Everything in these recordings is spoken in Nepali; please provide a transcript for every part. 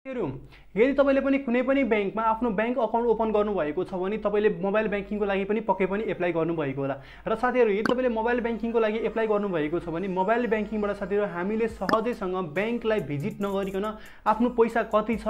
यदि तपाईले पनि कुनै पनि बैंकमा आफ्नो बैंक अकाउन्ट ओपन गर्नु भएको छ भने तपाईले मोबाइल बैंकिङको लागि पनि पक्कै पनि एप्लाई गर्नु भएको होला। र साथीहरु यदि तपाईले मोबाइल बैंकिङको लागि एप्लाई गर्नु भएको छ भने मोबाइल बैंकिङबाट साथीहरु हामीले सहजैसँग बैंकलाई भिजिट नगरिकन आफ्नो पैसा कति छ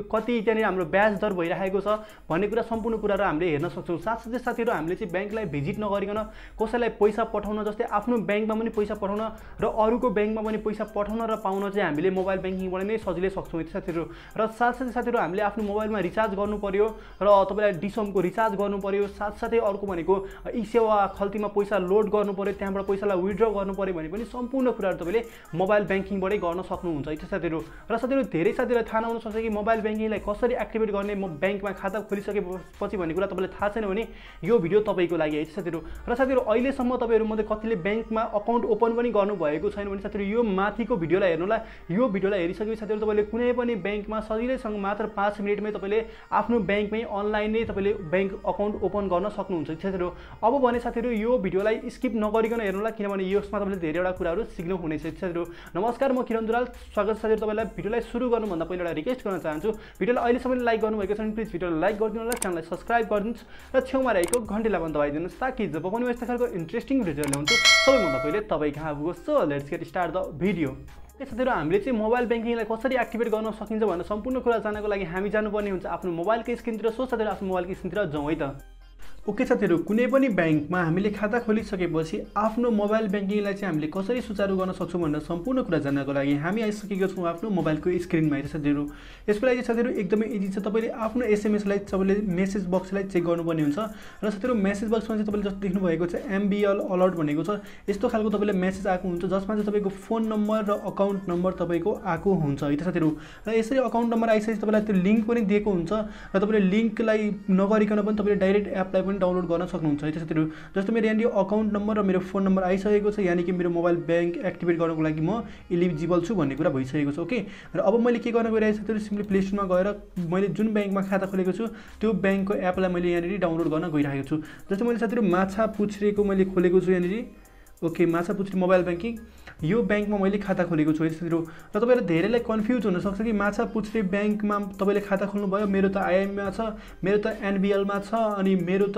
कति त्यहाँ हाम्रो ब्याज दर भइरहेको छ भन्ने कुरा सम्पूर्ण कुराहरु हामीले हेर्न सक्छौं। साथसाथै साथीहरु हामीले चाहिँ बैंकलाई भिजिट नगरिकन कसैलाई पैसा पठाउन जस्तै आफ्नो बैंकमा पनि पैसा पठाउन र अरूको बैंकमा पनि पैसा पठाउन र पाउन चाहिँ हामीले मोबाइल बैंकिङबाट नै सजिलै सक्छौं साथीहरु। र साथसाथै साथीहरु हामीले आफ्नो मोबाइलमा रिचार्ज गर्नु पर्यो र तपाईलाई डिसमको रिचार्ज गर्नु पर्यो। साथसाथै अर्को भनेको ई सेवा खल्तीमा पैसा लोड गर्नु पर्यो, त्यहाँबाट पैसालाई विथड्र गर्नु पर्यो भने पनि सम्पूर्ण कुराहरु तपाईले मोबाइल बैंकिङबाटै गर्न सक्नुहुन्छ है साथीहरु। र साथीहरु धेरै साथीहरुलाई थाहा नहुन सक्छ कि मोबाइल बैंकिङलाई कसरी एक्टिभेट गर्ने, म बैंकमा खाता खोलिसकेपछि भन्ने कुरा तपाईलाई थाहा छैन भने यो भिडियो तपाईको लागि है साथीहरु। र साथीहरु अहिलेसम्म तपाईहरु मध्ये कतिले बैंकमा अकाउन्ट ओपन पनि गर्नु भएको छैन भने साथीहरु यो माथिको भिडियोलाई हेर्नुला। यो भिडियोलाई हेरिसकेपछि साथीहरु तपाईले कुनै पनि बैंकमा सजिलैसँग मात्र 5 मिनेटमै तपाईले आफ्नो बैंकमै अनलाइन नै तपाईले बैंक अकाउन्ट ओपन गर्न सक्नुहुन्छ साथीहरु। अब भने साथीहरु यो भिडियोलाई स्किप नगरिकन हेर्नुला किनभने यसमा तपाईले धेरैवटा कुराहरु सिक्नु हुनेछ साथीहरु। नमस्कार, म किरण दुराल, स्वागत साथीहरु। तपाईलाई भिडियोलाई सुरु गर्नुभन्दा पहिले एउटा रिक्वेस्ट गर्न चाहन्छु, भिडियोलाई अहिलेसम्म लाइक गर्नुभएको छ भने प्लिज भिडियोलाई लाइक गरिदिनु होला, च्यानललाई सब्स्क्राइब गरिदिनुस् र छेउमा रहेको घण्टीलाई पनि दबाइदिनुस् ताकि जब पनि यस्तो खालको इन्ट्रेस्टिङ भिडियो ल्याउँछु सबैभन्दा पहिले तपाई कहाँ पुगोस्। So let's get start the video. साथीहरु हामीले चाहिँ मोबाइल बैंकिङलाई कसरी एक्टिभेट गर्न सकिन्छ भन्ने सम्पूर्ण कुरा जान्नको लागि हामी जानुपर्ने हुन्छ आफ्नो मोबाइलको स्क्रिनतिर। सो साथीहरु आफ्नो मोबाइलको स्क्रिनतिर जाउँ है त। ओके साथीहरु, कुनै पनि बैंकमा हामीले खाता खोलिसकेपछि आफ्नो मोबाइल बैंकिङलाई चाहिँ हामीले कसरी सुचारु गर्न सक्छौं भन्ने सम्पूर्ण कुरा जान्नको लागि हामी आइसकेका छौं आफ्नो मोबाइलको स्क्रिनमा है साथीहरु। यसको लागि साथीहरु एकदमै इजी छ। तपाईले आफ्नो एसएमएस लाई तपाईले मेसेज बक्सलाई चेक गर्नुपर्ने हुन्छ र साथीहरु मेसेज बक्समा चाहिँ तपाईले जस्तो देख्नु भएको छ एमबीएल अलर्ट भनेको छ। यस्तो खालको तपाईले मेसेज आएको हुन्छ जसमा चाहिँ तपाईको फोन नम्बर र अकाउन्ट नम्बर तपाईको आएको हुन्छ है त साथीहरु। र यसरी अकाउन्ट नम्बर आइसकेपछि तपाईलाई त्यो लिंक पनि दिएको हुन्छ र तपाईले लिंकलाई नगरिकन पनि तपाईले डाइरेक्ट एपलाई पनि डाउनलोड गर्न सक्नुहुन्छ है साथीहरु। जस्तो मेरो यहाँ अकाउन्ट नम्बर र मेरो फोन नम्बर आइसकेको छ, यानी कि मेरो मोबाइल बैंक एक्टिभेट गर्नको लागि म एलिजिबल छु भन्ने कुरा भइसकेको छ। ओके, र अब मैले के गर्न गइरहेको छु साथीहरु, सिम्पली प्ले स्टोरमा गएर मैले जुन बैंकमा खाता खोलेको छु त्यो बैंकको एपलाई मैले यहाँ डाउनलोड गर्न गइरहेको छु। जस्तो मैले साथीहरु माछा पुछरेको मैले खोलेको छु यहाँ। ओके, माछा पुछरे मोबाइल बैंकिङ यो बैंकमा मैले खाता खोलेको छु है साथीहरु। र तपाईहरु धेरैलाई कन्फ्युज हुन सक्छ कि माछा पुछरे बैंकमा तपाईले खाता खोल्नु भयो, मेरो त आईएममा छ, मेरो त एनबीएलमा छ, अनि मेरो त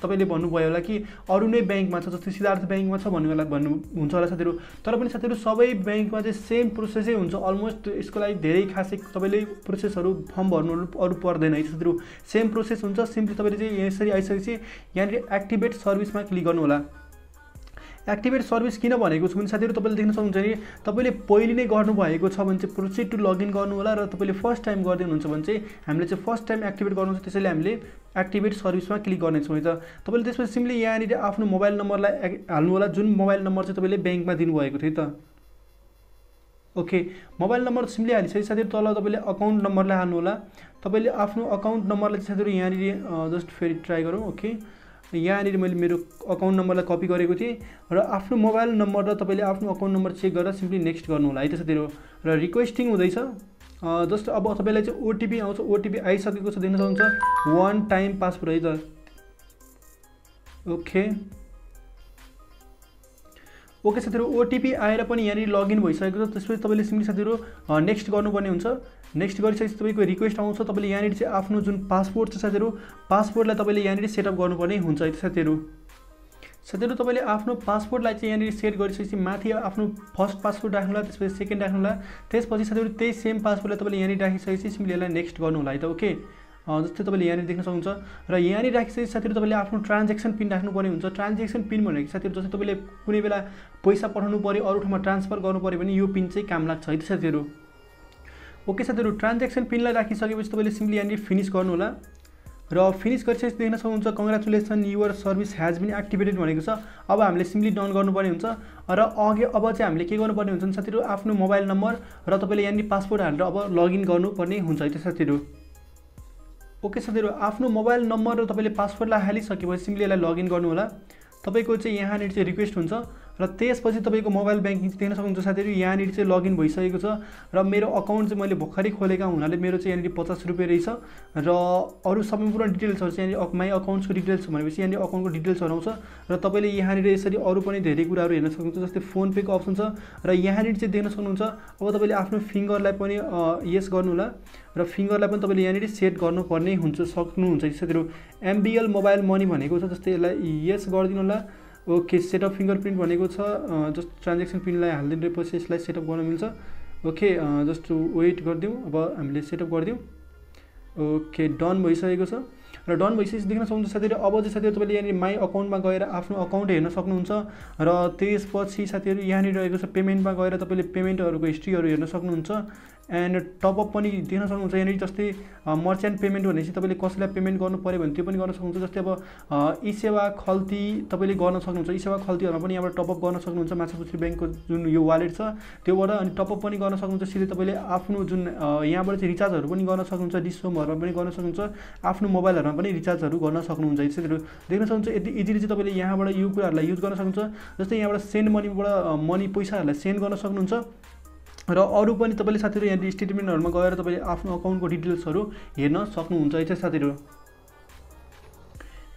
तपाईले भन्नुभयो होला कि अरु नै बैंकमा छ जस्तै सिद्धार्थ बैंकमा छ भन्नुहुन्छ होला साथीहरु। तर पनि साथीहरु सबै बैंकमा चाहिँ सेम प्रोसेसै हुन्छ अलमोस्ट। यसको लागि धेरै खासै तपाईले प्रोसेसहरु फर्म भर्नु अरु पर्दैन है साथीहरु, सेम प्रोसेस हुन्छ। सिम्पली तपाईले चाहिँ यसरी आइसकेपछि यहाँ एक्टिभेट सर्भिसमा क्लिक गर्नु होला। एक्टिभेट सर्भिस किन भनेको छु भने साथीहरु तपाईले देख्न सक्नुहुन्छ नि तपाईले पहिले नै गर्नु भएको छ भने चाहिँ प्रोसिड टु लगइन गर्नु होला र तपाईले फर्स्ट टाइम गर्दै हुनुहुन्छ भने चाहिँ हामीले चाहिँ फर्स्ट टाइम एक्टिभेट गर्नु छ, त्यसैले हामीले एक्टिभेट सर्भिसमा क्लिक गर्ने छौं है त। तपाईले त्यसपछि सिम्पली यहाँ नि आफ्नो मोबाइल नम्बरलाई हाल्नु होला जुन मोबाइल नम्बर चाहिँ तपाईले बैंकमा दिनु भएको थियो त। ओके, मोबाइल नम्बर सिम्पली हालिसकेपछि साथीहरु तल तपाईले अकाउन्ट नम्बरलाई हाल्नु होला। तपाईले आफ्नो अकाउन्ट नम्बरलाई साथीहरु यहाँ नि जस्ट फेरि ट्राई गरौँ। ओके, यहाँ नि मैले मेरो अकाउन्ट नम्बरलाई कपी गरेको थिएँ र आफ्नो मोबाइल नम्बर र तपाईले आफ्नो अकाउन्ट नम्बर चेक गरेर सिम्पली नेक्स्ट गर्नु होला है त साथीहरु। र रिक्वेस्टिङ हुँदैछ जस्ट अब तपाईलाई चाहिँ ओटीपी आउँछ, ओटीपी आइसकेको छ देख्न सक्नुहुन्छ, 1 टाइम पासवर्ड है त। ओके ओके साथीहरु, ओटीपी आएर पनि यहाँ लगइन भइसकेको छ। त्यसपछि तपाईले सिम्पली साथीहरु नेक्स्ट गर्नुपर्ने हुन्छ। नेक्स्ट गरिसकेपछि तपाईको रिक्वेस्ट आउँछ, तपाईले यहाँ चाहिँ आफ्नो जुन पासपोर्ट छ साथीहरु पासपोर्टलाई तपाईले यहाँ सेटअप गर्नुपर्ने हुन्छ है साथीहरु। साथीहरु तपाईले आफ्नो पासपोर्टलाई चाहिँ यहाँ सेट गरिसकेपछि माथि आफ्नो फर्स्ट पासपोर्ट राख्नु होला, त्यसपछि सेकेन्ड राख्नु होला, त्यसपछि साथीहरु त्यही सेम पासपोर्टलाई तपाईले यहाँ राखिसकेपछि सिम्पली यसलाई नेक्स्ट गर्नु होला है त। ओके, जस्तै तपाईले यहाँ देख्न सक्नुहुन्छ र यहाँ राखिसकेपछि साथीहरु तपाईले आफ्नो ट्रान्ज्याक्सन पिन राख्नुपर्ने हुन्छ। ट्रान्ज्याक्सन पिन भनेको साथीहरु जस्तै तपाईले कुनै बेला पैसा पठाउनु पर्यो, अरु ठाउँमा ट्रान्सफर गर्नु पर्यो भने यो पिन चाहिँ काम लाग्छ है त साथीहरु। ओके साथीहरु, ट्रान्ज्याक्सन पिनलाई राखिसकेपछि तपाईले सिम्पली यहाँ फिनिश गर्नु होला र फिनिश गरिसकेपछि देख्न सक्नुहुन्छ congratulation your service has been activated भनेको छ। अब हामीले सिम्पली डन गर्नुपर्ने हुन्छ र अब चाहिँ हामीले के गर्नुपर्ने हुन्छ साथीहरु आफ्नो मोबाइल नम्बर र तपाईले यहाँ पासपोर्ट हालेर अब लगइन गर्नुपर्ने हुन्छ है त साथीहरु। ओके साथीहरु, आफ्नो मोबाइल नम्बर र तपाईले पासवर्डलाई हालिसकेपछि सिम्पली यसलाई लगइन गर्नु होला। तपाईको चाहिँ यहाँ चाहिँ रिक्वेस्ट हुन्छ र त्यसपछि तपाईँको मोबाइल ब्याङ्किङ देख्न सक्नुहुन्छ साथीहरू। यहाँनिर चाहिँ लगइन भइसकेको छ र मेरो अकाउन्ट चाहिँ मैले भर्खरै खोलेका हुनाले मेरो चाहिँ यहाँनिर 50 रुपियाँ रहेछ र अरू सम्पूर्ण डिटेल्सहरू चाहिँ यहाँनिर माई अकाउन्ट्सको डिटेल्स भनेपछि यहाँनिर अकाउन्टको डिटेल्सहरू आउँछ र तपाईँले यहाँनिर यसरी अरू पनि धेरै कुराहरू हेर्न सक्नुहुन्छ, जस्तै फोन पेको अप्सन छ र यहाँनिर चाहिँ देख्न सक्नुहुन्छ। अब तपाईँले आफ्नो फिङ्गरलाई पनि यस गर्नु होला र फिङ्गरलाई पनि तपाईँले यहाँनिर सेट गर्नुपर्ने हुन्छ सक्नुहुन्छ साथीहरू। एमबिएल मोबाइल मनी भनेको छ, जस्तै यसलाई यस गरिदिनु होला। ओके, सेटअप फिङ्गरप्रिन्ट भनेको छ, जस्ट ट्रान्जेक्सन पिनलाई हालिदिएपछि यसलाई सेटअप गर्न मिल्छ। ओके, जस्ट वेट गरिदिउँ, अब हामीले सेटअप गरिदिउँ। ओके, डन भइसकेको छ र डन भइसकेपछि देख्न सक्नुहुन्छ साथीहरू। अब चाहिँ साथीहरू तपाईँले यहाँनिर माई अकाउन्टमा गएर आफ्नो अकाउन्ट हेर्न सक्नुहुन्छ र त्यसपछि साथीहरू यहाँनिर रहेको छ पेमेन्टमा गएर तपाईँले पेमेन्टहरूको हिस्ट्रीहरू हेर्न सक्नुहुन्छ एन्ड टपअप पनि देख्न सक्नुहुन्छ। यहाँनिर जस्तै मर्चेन्ट पेमेन्ट भनेपछि तपाईँले कसैलाई पेमेन्ट गर्नु पऱ्यो भने त्यो पनि गर्न सक्नुहुन्छ। जस्तै अब ई सेवा खल्ती तपाईँले गर्न सक्नुहुन्छ, ई सेवा खल्तीहरूमा पनि यहाँबाट टपअप गर्न सक्नुहुन्छ। माछापुछ्री ब्याङ्कको जुन यो वालेट छ त्योबाट अनि टपअप पनि गर्न सक्नुहुन्छ। सिधै तपाईँले आफ्नो जुन यहाँबाट चाहिँ रिचार्जहरू पनि गर्न सक्नुहुन्छ, डिसोमहरूमा पनि गर्न सक्नुहुन्छ, आफ्नो मोबाइलहरूमा पनि रिचार्जहरू गर्न सक्नुहुन्छ। यसरी देख्न सक्नुहुन्छ यति इजिली चाहिँ तपाईँले यहाँबाट यो कुराहरूलाई युज गर्न सक्नुहुन्छ। जस्तै यहाँबाट सेन्ड मनीबाट मनी पैसाहरूलाई सेन्ड गर्न सक्नुहुन्छ र अरू पनि तपाईँले साथीहरू यहाँनिर स्टेटमेन्टहरूमा गएर तपाईँले आफ्नो अकाउन्टको डिटेल्सहरू हेर्न सक्नुहुन्छ है साथीहरू।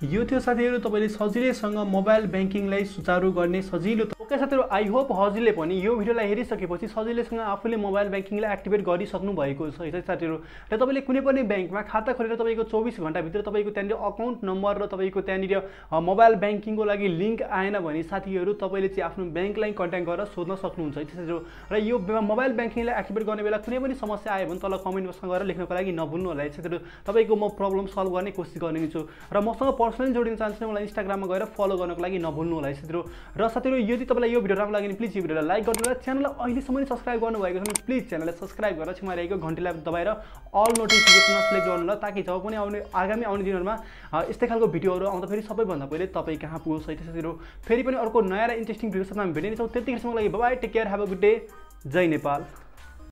यो थियो साथीहरू तपाईँले सजिलैसँग मोबाइल ब्याङ्किङलाई सुचारू गर्ने सजिलो। ओके साथीहरू, आई होप हजुरले पनि यो भिडियोलाई हेरिसकेपछि सजिलैसँग आफूले मोबाइल ब्याङ्किङलाई एक्टिभेट गरिसक्नु भएको छ है साथीहरू। र तपाईँले कुनै पनि ब्याङ्कमा खाता खोलेर तपाईँको 24 घण्टाभित्र तपाईँको त्यहाँनिर अकाउन्ट नम्बर र तपाईँको त्यहाँनिर मोबाइल ब्याङ्किङको लागि लिङ्क आएन भने साथीहरू तपाईँले चाहिँ आफ्नो ब्याङ्कलाई कन्ट्याक्ट गरेर सोध्न सक्नुहुन्छ है साथीहरू। र यो मोबाइल ब्याङ्किङलाई एक्टिभेट गर्ने बेला कुनै पनि समस्या आयो भने तल कमेन्ट बक्समा गएर लेख्नको लागि नभुल्नु होला है साथीहरू। तपाईँको म प्रब्लम सल्भ गर्ने कोसिस गर्ने छु र मसँग पर्सनली जोडिन चाहन्छु मलाई इन्स्टाग्राममा गएर फलो गर्नको लागि नभुल्नु होला है साथीहरू। र साथीहरू यदि तपाईँलाई यो भिडियो राम्रो लाग्यो भने प्लिज यो भिडियोलाई लाइक गर्नु र च्यानललाई अहिलेसम्म सब्सक्राइब गर्नुभएको छ भने प्लिज च्यानललाई सब्सक्राइब गरेर छेउमा रहेको घन्टीलाई दबाएर अल नोटिफिकेसनमा सेलेक्ट गर्नु होला, ताकि जब पनि आगामी आउने दिनहरूमा यस्तै खालको भिडियोहरू आउँदा फेरि सबैभन्दा पहिले तपाईँ कहाँ पुगोस् है साथीहरू। फेरि पनि अर्को नयाँ र इन्ट्रेस्टिङ भिडियो साथमा हामी भेटिनेछौँ। त्यतिखेरसम्मको लागि bye, take care, have a good day, जय नेपाल।